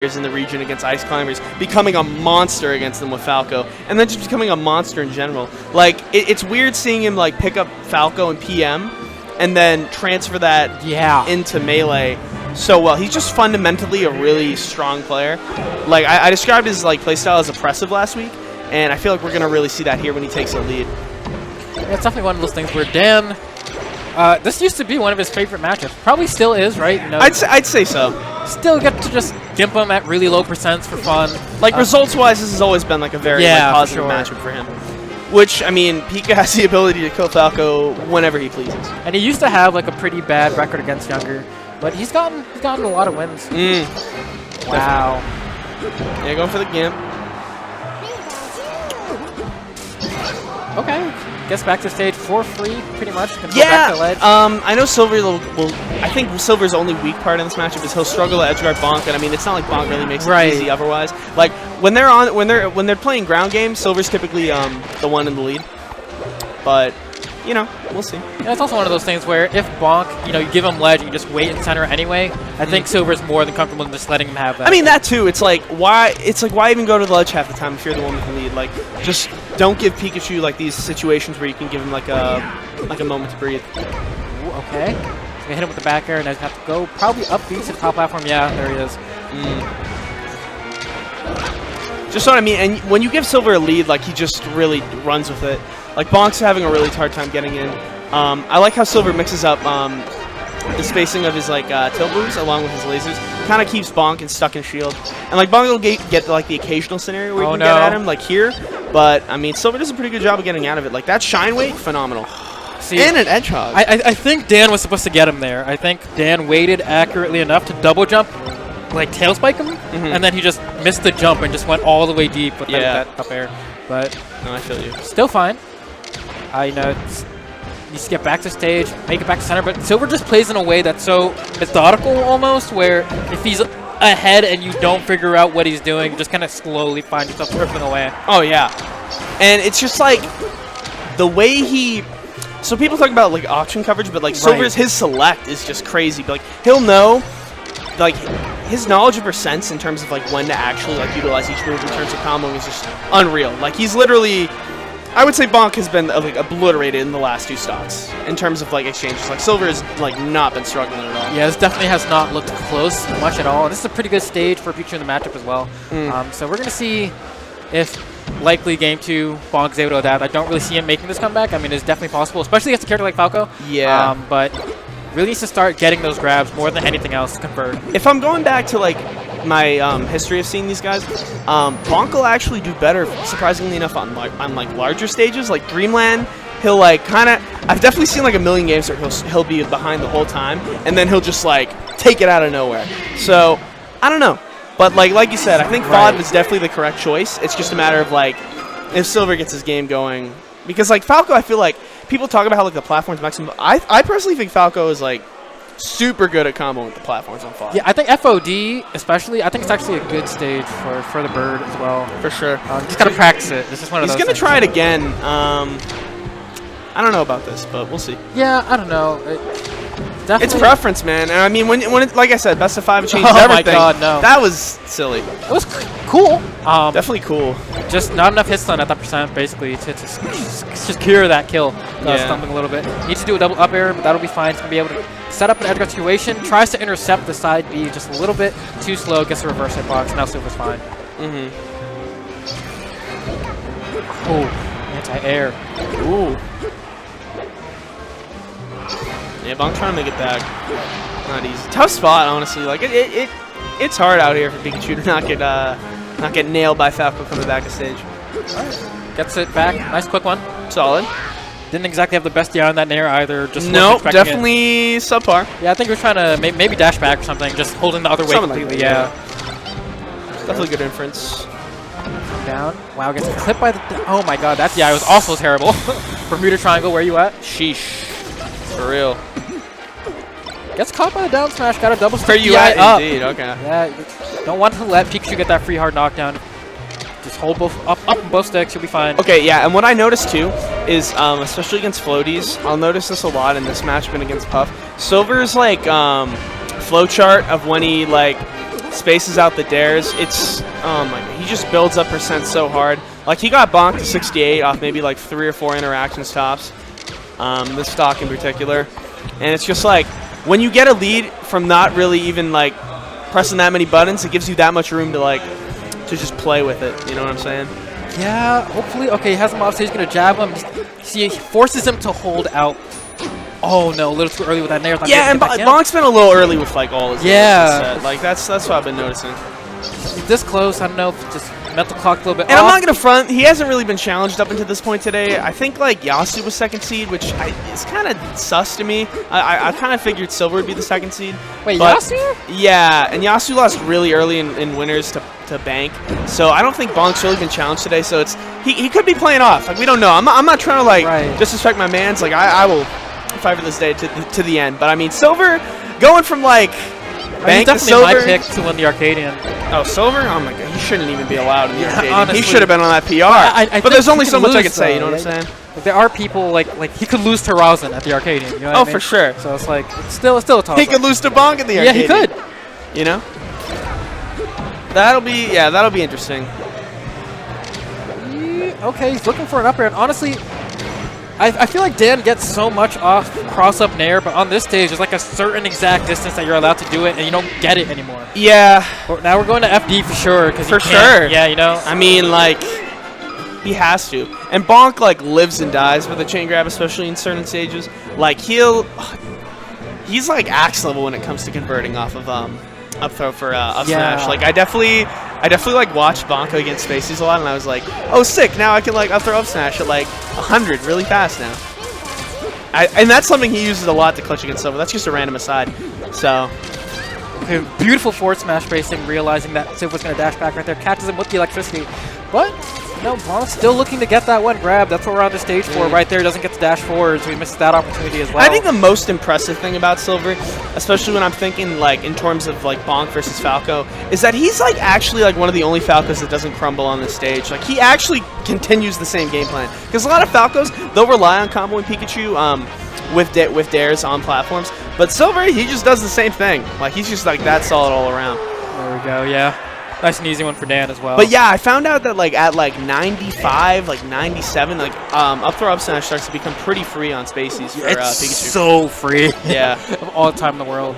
in the region against Ice Climbers, becoming a monster against them with Falco, and then just becoming a monster in general. Like, it's weird seeing him like pick up Falco and PM, and then transfer that into Melee so well. He's just fundamentally a really strong player. Like, I described his like playstyle as oppressive last week, and I feel like we're gonna really see that here when he takes the lead. Yeah, it's definitely one of those things where Dan, this used to be one of his favorite matchups. Probably still is, right? You know, I'd say so. Still get to just gimp him at really low percents for fun. Like, results-wise, this has always been like a very positive matchup for him. Which, I mean, Pika has the ability to kill Falco whenever he pleases. And he used to have like a pretty bad record against Younger, but he's gotten a lot of wins. Wow. Yeah, going for the gimp. Okay. Gets back to stage for free, pretty much. Can go back to ledge. I know Silver will. I think Silver's only weak part in this matchup is he'll struggle to edgeguard Bonk, and I mean it's not like Bonk really makes it easy otherwise. Like when they're playing ground games, Silver's typically the one in the lead. But you know, we'll see. Yeah, it's also one of those things where if Bonk, you know, you give him ledge and you just wait in center anyway, I think Silver's more than comfortable in just letting him have that. I mean that too. It's like why even go to the ledge half the time if you're the one with the lead? Like just don't give Pikachu like these situations where you can give him like a moment to breathe. Ooh, okay. So hit him with the back air and I have to go probably up B to the top platform. Yeah, there he is. Just what I mean, and when you give Silver a lead, like he just really runs with it. Like Bonk's having a really hard time getting in. I like how Silver mixes up the spacing of his like tilt moves along with his lasers. Kind of keeps Bonk stuck in shield, and like Bonk will get like the occasional scenario where you can get at him, like here. But I mean, Silver does a pretty good job of getting out of it. Like that shine weight, phenomenal. See, and an edge hog. I think Dan was supposed to get him there. I think Dan waited accurately enough to double jump, like tail spike him, and then he just missed the jump and just went all the way deep with that up air. But no, I feel you. Still fine. You know, needs to get back to stage, make it back to center, but Silver just plays in a way that's so methodical almost, where if he's ahead and you don't figure out what he's doing, just kind of slowly find yourself drifting away. Oh, yeah. And it's just like the way he... So people talk about like option coverage, but like Silver's, his select is just crazy. But like he'll know, like his knowledge of percents in terms of like when to actually like utilize each move in terms of comboing is just unreal. Like he's literally... I would say Bonk has been like obliterated in the last two stocks in terms of like exchanges. Like Silver has like not been struggling at all. Yeah, this definitely has not looked close much at all. This is a pretty good stage for Pikachu in the matchup as well. So we're gonna see if likely game 2 Bonk's able to adapt. I don't really see him making this comeback. I mean, it's definitely possible, especially against a character like Falco. Yeah. But really needs to start getting those grabs more than anything else to convert. If I'm going back to like my history of seeing these guys, Bonk will actually do better, surprisingly enough, on like larger stages, like Dreamland. He'll like kind of. I've definitely seen like a million games where he'll be behind the whole time, and then he'll just like take it out of nowhere. So I don't know, but like you said, I think FOD was definitely the correct choice. It's just a matter of like if Silver gets his game going, because like Falco, I feel like people talk about how like the platform's maximum. I personally think Falco is like super good at combo with the platforms on FOD. Yeah, I think FOD especially, I think it's actually a good stage for the bird as well. For sure. Just gotta practice it. This is one of those He's gonna things. try it again. I don't know about this, but we'll see. Yeah, I don't know. It's preference, man. And I mean, when it, like I said, best of 5 changes everything. Oh my god, no. That was silly. It was cool. Definitely cool. Just not enough hit stun at that percent, basically, to just cure that kill. Stumbling a little bit. Needs to do a double up air, but that'll be fine. He's gonna be able to set up an edge guard situation. Tries to intercept the side B just a little bit too slow. Gets a reverse hitbox. Now Silver's fine. Oh, anti-air. Ooh. Yeah, Bonk trying to make it back. Not easy. Tough spot, honestly. Like it's hard out here for Pikachu to not get nailed by Falco coming back to stage. Alright. Gets it back. Nice quick one. Solid. Didn't exactly have the best DI on that nair either. Just nope, definitely subpar. Yeah, I think he was trying to maybe dash back or something, just holding the other way completely. Like that, definitely good inference. Down. Wow, gets clipped by the. Oh my god, that DI was also terrible. Bermuda Triangle, where you at? Sheesh. For real. Gets caught by the down smash, got a double stick. Where you at? Up. Indeed, okay. Yeah, don't want to let Pikachu get that free hard knockdown. Just hold both up both sticks, you'll be fine. Okay, yeah, and what I noticed too is, especially against floaties, I'll notice this a lot in this match, but against Puff. Silver's like flowchart of when he like spaces out the dares. It's, oh my god, he just builds up percent so hard. Like, he got bonked to 68 off maybe like 3 or 4 interactions tops, this stock in particular. And it's just like, when you get a lead from not really even like pressing that many buttons, it gives you that much room to like, to just play with it, you know what I'm saying? Yeah, hopefully. Okay, he has him off stage, he's going to jab him. See, he forces him to hold out. Oh no, a little too early with that nair. Yeah, and Bonk's been a little early with like all his yeah. Like that's what I've been noticing. He's this close, I don't know if it's just mental clock a little bit and off. I'm not gonna front, he hasn't really been challenged up until this point today. I think like Yasu was 2nd seed, which is kind of sus to me. I kind of figured Silver would be the 2nd seed. Wait, Yasu? Yeah, and Yasu lost really early in winners to Bank, so I don't think Bonk's really been challenged today. So it's he could be playing off. Like we don't know. I'm not trying to like disrespect my man's. Like I will fight for this day to the end. But I mean, Silver going from like Bank to Silver. Definitely my pick to win the Arcadian. Oh, Silver? Oh my god, he shouldn't even be allowed in the Arcadian. Honestly, he should have been on that PR. But there's only so much I can say. You know what I'm saying? Like, there are people like he could lose to Rosin at the Arcadian. You know what I mean? For sure. So it's like it's still a toss. He could lose to Bonk in the Arcadian. Yeah, he could. You know? That'll be interesting. Okay, he's looking for an up air, and honestly, I feel like Dan gets so much off cross-up nair, but on this stage, there's like a certain exact distance that you're allowed to do it, and you don't get it anymore. Yeah. But now we're going to FD for sure. For sure. Yeah, you know? I mean, like, he has to. And Bonk, like, lives and dies with a chain grab, especially in certain stages. Like, he's like axe level when it comes to converting off of up throw for up smash. Like, I definitely like watched Bonk against Spaceys a lot, and I was like, oh sick, now I can like up throw up smash at like 100 really fast now. And that's something he uses a lot to clutch against Silver. That's just a random aside. So okay, beautiful forward smash spacing, realizing that Silver's gonna dash back right there, catches him with the electricity. But no, Bonk's still looking to get that one grab. That's what we're on the stage for right there. Doesn't get to dash forward, so he misses that opportunity as well. I think the most impressive thing about Silver, especially when I'm thinking like in terms of like Bonk versus Falco, is that he's like actually like one of the only Falcos that doesn't crumble on the stage. Like he actually continues the same game plan. Because a lot of Falcos, they'll rely on comboing Pikachu with dares on platforms. But Silver, he just does the same thing. Like he's just like that solid all around. There we go, yeah. Nice and easy one for Dan as well. But yeah, I found out that like at like 95, like 97, like up throw up smash starts to become pretty free on Spaceys for Pikachu. So free. Yeah. Of all the time in the world.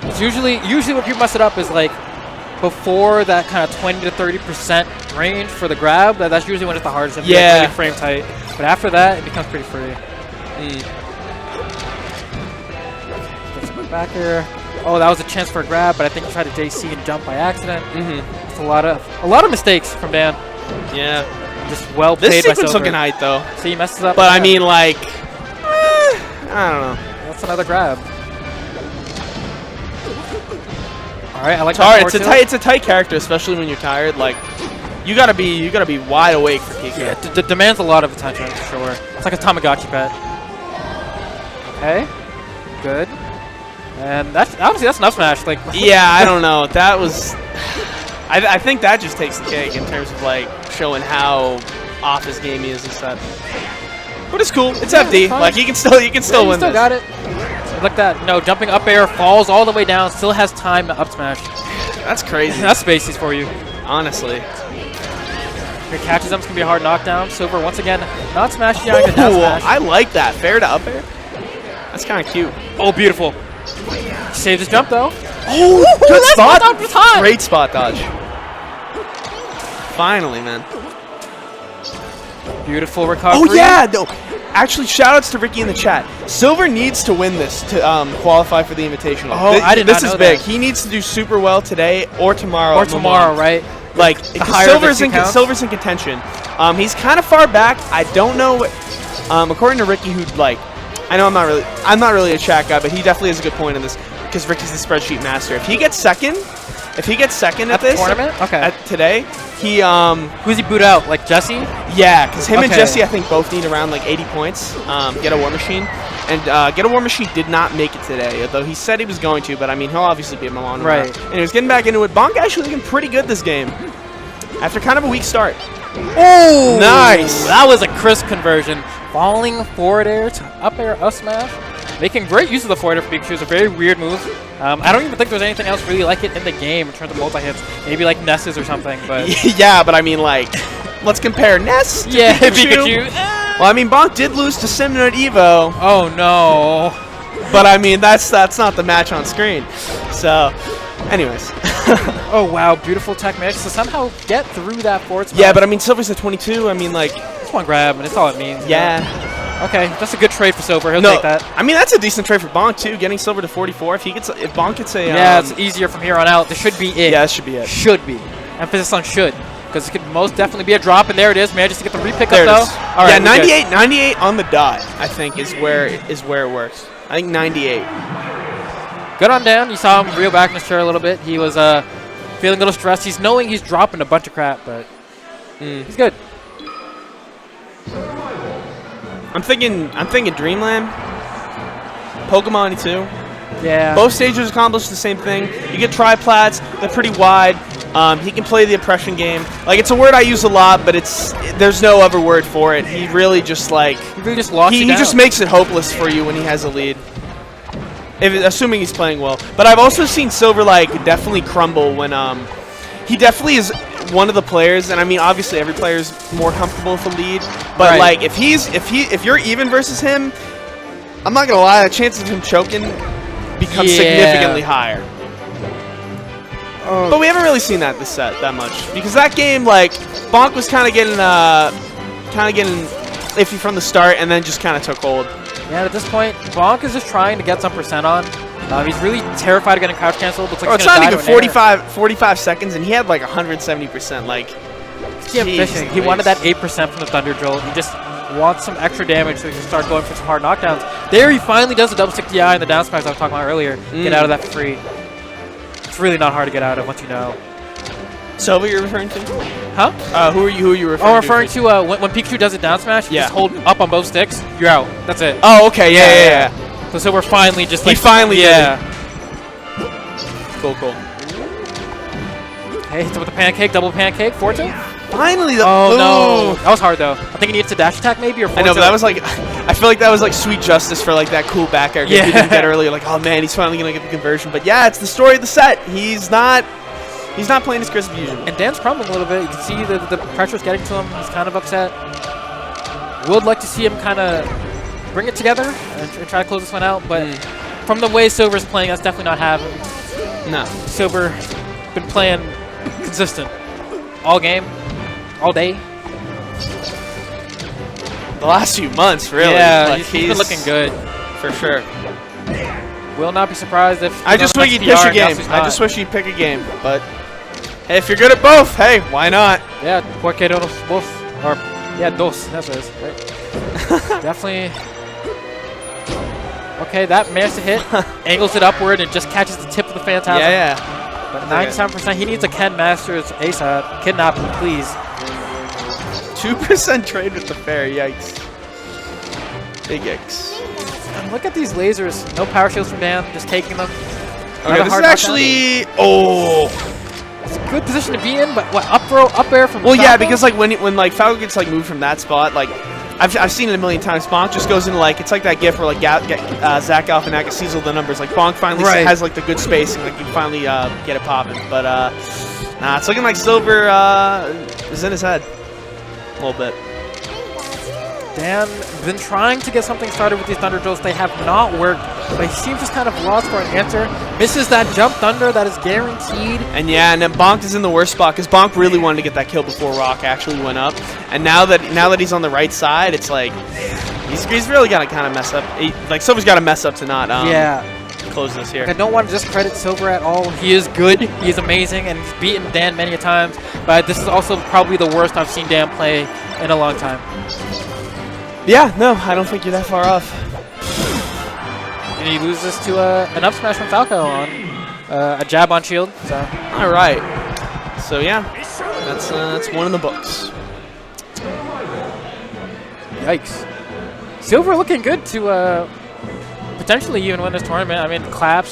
It's usually when people mess it up is like before that kind of 20 to 30% range for the grab. That's usually when it's the hardest. If yeah. Really frame tight. But after that, it becomes pretty free. Back here. Oh, that was a chance for a grab, but I think he tried to JC and jump by accident. It's a lot of mistakes from Dan. Yeah. Just well played by Silver. This sequence looking height though. See, he messes up. But I mean, like, I don't know. That's another grab. All right, I like. It's hard. It's a tight character, especially when you're tired. Like, you gotta be wide awake for Pikachu. Yeah, it demands a lot of attention for sure. It's like a Tamagotchi pet. Okay, good. And that's honestly that's an up smash. Like, yeah, I don't know. That was. I think that just takes the cake in terms of like showing how off his game he is and stuff. But it's cool. It's FD. Like you can still win this. Still got it. Look at that. No, jumping up air, falls all the way down, still has time to up smash. That's crazy. That's Spaceys for you. Honestly. If he catches them, it's gonna be a hard knockdown. Silver once again not smashing down to down smash. I like that. Fair to up air. That's kind of cute. Oh, beautiful. Saved his jump though. Oh, good spot. Time. Great spot dodge. Finally, man. Beautiful recovery. Oh yeah, no. Actually, shoutouts to Ricky in the chat. Silver needs to win this to qualify for the Invitational. Oh, I did not know This is big. that. He needs to do super well today or tomorrow. Or tomorrow, right? Like Silver's in contention. He's kind of far back. I don't know. According to Ricky, who like, I know I'm not really a chat guy, but he definitely has a good point in this because Ricky's the spreadsheet master. If he gets second at this tournament, okay, at today, he who's he boot out? Like Jesse? Yeah, because him and Jesse I think both need around like 80 points. Get a War Machine, and Get a War Machine did not make it today, although he said he was going to. But I mean, he'll obviously be a Milan. Right. And he was getting back into it. Bonk actually looking pretty good this game after kind of a weak start. Oh, nice! That was a crisp conversion. Falling forward air to up air up smash. making great use of the forwarder for Pikachu. It's a very weird move. I don't even think there's anything else really like it in the game in terms of multi-hits. Maybe like Ness's or something, but... Yeah, but I mean, like, let's compare Ness to Pikachu. Well, I mean, Bonk did lose to Simna at EVO. Oh, no. But, I mean, that's not the match on screen. So, anyways. Oh, wow. Beautiful tech managed to somehow get through that forward spot. Yeah, but, I mean, Silver's at 22. I mean, like... It's one grab, and that's all it means. Yeah. Okay, that's a good trade for Silver. He'll take that. I mean, that's a decent trade for Bonk, too, getting Silver to 44. If Bonk gets a... Yeah, it's easier from here on out. This should be it. Yeah, this should be it. Should be. Emphasis on should. Because it could most definitely be a drop, and there it is. Manages to get the repick there up, though. All right, yeah, 98 on the dot, I think, is where it works. I think 98. Good on Dan. You saw him reel back in his chair a little bit. He was feeling a little stressed. He's knowing he's dropping a bunch of crap, but he's good. I'm thinking Dreamland, Pokemon too. Yeah. Both stages accomplish the same thing. You get tri-plats. They're pretty wide. He can play the oppression game. Like, it's a word I use a lot, but there's no other word for it. He really just like he really just locks you down. He just makes it hopeless for you when he has a lead. Assuming he's playing well. But I've also seen Silver like definitely crumble when he definitely is one of the players, and I mean obviously every player is more comfortable with the lead. But like if you're even versus him, I'm not gonna lie, the chances of him choking become significantly higher. But we haven't really seen that this set that much, because that game, like, Bonk was kind of getting iffy from the start, and then just kind of took hold. Yeah, at this point, Bonk is just trying to get some percent on. He's really terrified of getting crouch canceled. Looks like it's not even 45 seconds, and he had like 170%. Like, he wanted that 8% from the Thunder Jolt. He just wants some extra damage so he can start going for some hard knockdowns. There he finally does the double stick DI and the down smash I was talking about earlier. Get out of that for free. It's really not hard to get out of once you know. Silver you're referring to? Huh? Who are you referring to? Oh, referring to when Pikachu does it down smash, you just hold up on both sticks, you're out. That's it. Oh, okay, yeah. So Silver finally just like... He finally did it. Cool. Hey, hits him with the pancake, double pancake, 4-2? Finally, oh no. That was hard though. I think he needs to dash attack maybe, or 4-2. I know, but that was like... I feel like that was like sweet justice for like that cool back air he didn't get earlier. Like, oh man, he's finally going to get the conversion. But yeah, it's the story of the set. He's not playing as crisp as usual. And Dan's crumbling a little bit. You can see the pressure's getting to him. He's kind of upset. Would like to see him kind of bring it together and try to close this one out. But from the way Silver's playing, that's definitely not happening. No. Silver been playing consistent all game, all day. The last few months, really. Yeah, like, he's been looking good. For sure. Will not be surprised if... I just wish you'd pick a game. I just wish you'd pick a game. But hey, if you're good at both, hey, why not? Yeah, porque no los both. Or, yeah, dos. That's what it is, right? Definitely. Okay, that managed to hit. Angles it upward and just catches the tip of the Phantasm. Yeah. But 97%, he needs a Ken Masters ASAP. Kidnap him, please. 2% trade with the fair, yikes. Big yikes. And look at these lasers. No power shields from Dan, just taking them. Okay, this is actually... Oh! It's a good position to be in, but what, up throw, up air from Falco? Yeah, because like when like Falco gets like moved from that spot, like I've seen it a million times. Bonk just goes into like, it's like that gif where like Zach Galifianakis sees all the numbers. Like Bonk finally has like the good spacing, like you can finally get it popping. But nah, it's looking like Silver is in his head a little bit. Dan been trying to get something started with these Thunder Jolts. They have not worked, but he seems just kind of lost for an answer. Misses that jump Thunder that is guaranteed. And yeah, and then Bonk is in the worst spot because Bonk really wanted to get that kill before Rock actually went up. And now that he's on the right side, it's like he's really got to kind of mess up. Like Silver's got to mess up to not close this here. I don't want to discredit Silver at all. He is good. He is amazing, and he's beaten Dan many a times. But this is also probably the worst I've seen Dan play in a long time. Yeah, no, I don't think you're that far off. And he loses to an up smash from Falco on a jab on shield. So. All right. So yeah, that's one in the books. Yikes. Silver looking good to potentially even win this tournament. I mean, claps.